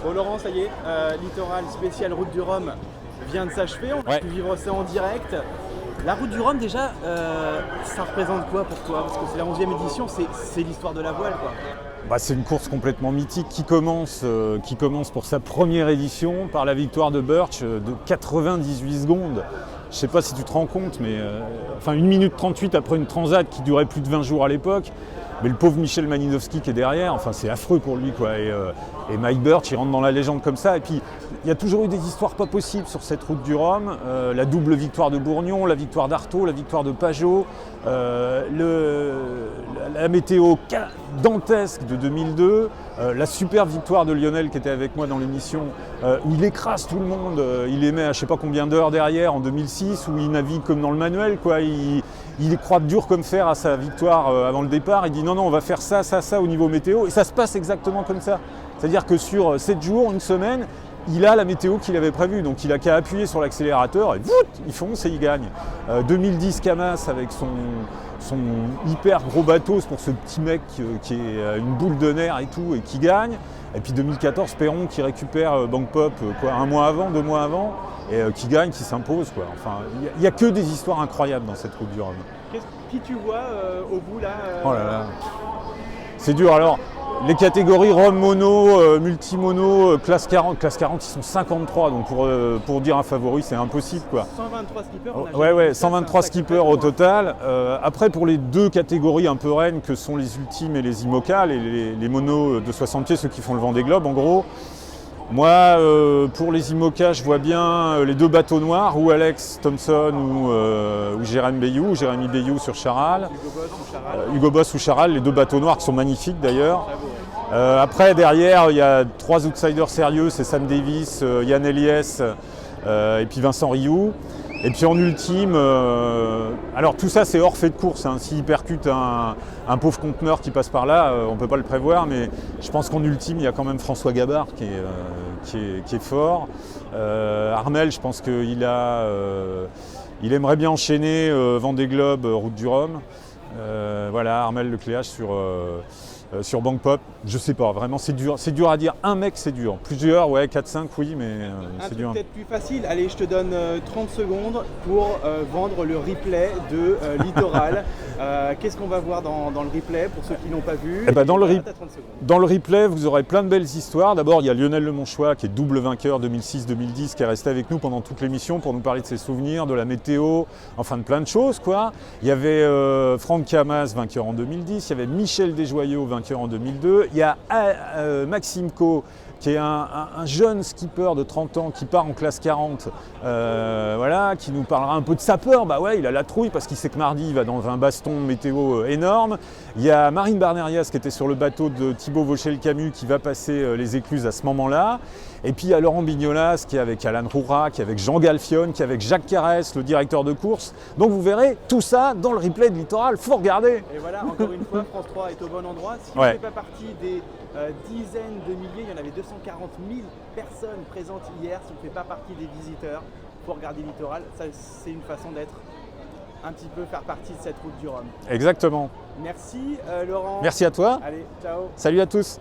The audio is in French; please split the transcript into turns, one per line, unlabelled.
Bon Laurent, ça y est, Littoral spécial Route du Rhum vient de s'achever, on a pu vivre ça en direct. La Route du Rhum déjà, ça représente quoi pour toi? Parce que c'est la 11e édition, c'est l'histoire de la voile quoi.
Bah, c'est une course complètement mythique qui commence pour sa première édition par la victoire de Birch de 98 secondes. Je ne sais pas si tu te rends compte, mais 1 minute 38 après une transat qui durait plus de 20 jours à l'époque. Mais le pauvre Michel Malinowski qui est derrière, c'est affreux pour lui, quoi. Et Mike Birch, il rentre dans la légende comme ça. Et puis, il y a toujours eu des histoires pas possibles sur cette route du Rhum. La double victoire de Bourgnon, la victoire d'Artaud, la victoire de Pajot, la météo dantesque de 2002, la superbe victoire de Lionel qui était avec moi dans l'émission, où il écrase tout le monde. Il émet à je sais pas combien d'heures derrière en 2006, où il navigue comme dans le manuel, quoi. Il croit dur comme fer à sa victoire avant le départ. Il dit non, on va faire ça au niveau météo. Et ça se passe exactement comme ça. C'est-à-dire que sur 7 jours, une semaine, il a la météo qu'il avait prévue. Donc il n'a qu'à appuyer sur l'accélérateur et il fonce et il gagne. 2010, Camas avec son hyper gros bateau, c'est pour ce petit mec qui est une boule de nerfs et tout, et qui gagne. Et puis 2014, Perron qui récupère Bank Pop 2 mois avant, et qui gagne, qui s'impose, quoi. Il n'y a que des histoires incroyables dans cette route du Rhum.
Qui tu vois au bout là
Oh là là. C'est dur. Alors, les catégories Rhum mono, multimono, classe 40, ils sont 53, donc pour dire un favori, c'est impossible, quoi.
123 skippers.
Ouais, 123 skippers au total. Après, pour les deux catégories un peu reines que sont les ultimes et les IMOCA, les monos de 60 pieds, ceux qui font le Vendée Globe, en gros. Moi, pour les IMOCA, je vois bien les deux bateaux noirs, ou Alex Thompson ou Jérémy Bayou sur Charal. Hugo Boss ou Charal, les deux bateaux noirs qui sont magnifiques d'ailleurs. Après, derrière, il y a 3 outsiders sérieux, c'est Sam Davis, Yann Eliès et puis Vincent Rioux. Et puis en ultime, alors tout ça c'est hors fait de course, hein. S'il percute un pauvre conteneur qui passe par là, on ne peut pas le prévoir, mais je pense qu'en ultime il y a quand même François Gabard qui est fort. Armel, je pense qu'il aimerait bien enchaîner Vendée Globe, Route du Rhum. Armel Lecléache sur Bank Pop, je sais pas, vraiment c'est dur à dire. Un mec c'est dur, plusieurs, 4-5 oui, mais c'est dur.
Peut-être plus facile, allez je te donne 30 secondes pour vendre le replay de Littoral. Qu'est-ce qu'on va voir dans le replay pour ceux qui n'ont pas vu?
Dans le replay, vous aurez plein de belles histoires. D'abord, il y a Lionel Lemonchois qui est double vainqueur 2006-2010 qui est resté avec nous pendant toute l'émission pour nous parler de ses souvenirs, de la météo, enfin de plein de choses, quoi. Il y avait Franck Camas, vainqueur en 2010, il y avait Michel Desjoyaux, vainqueur en 2002, il y a Maxime Co, qui est un jeune skipper de 30 ans qui part en classe 40, qui nous parlera un peu de sa peur. Il a la trouille parce qu'il sait que mardi il va dans un baston météo énorme. Il y a Marine Barnerias qui était sur le bateau de Thibaut Vauchel-Camus qui va passer les écluses à ce moment-là. Et puis il y a Laurent Bignolas qui est avec Alan Roura, qui est avec Jean Galfione, qui est avec Jacques Carès, le directeur de course. Donc vous verrez tout ça dans le replay de Littoral, faut regarder.
Et voilà, encore une fois, France 3 est au bon endroit. Si vous ne faites pas partie des dizaines de milliers, il y en avait 240 000 personnes présentes hier. Si on ne fait pas partie des visiteurs, il faut regarder Littoral. Ça, c'est une façon d'être un petit peu faire partie de cette route du Rhum.
Exactement.
Merci Laurent.
Merci à toi.
Allez, ciao.
Salut à tous.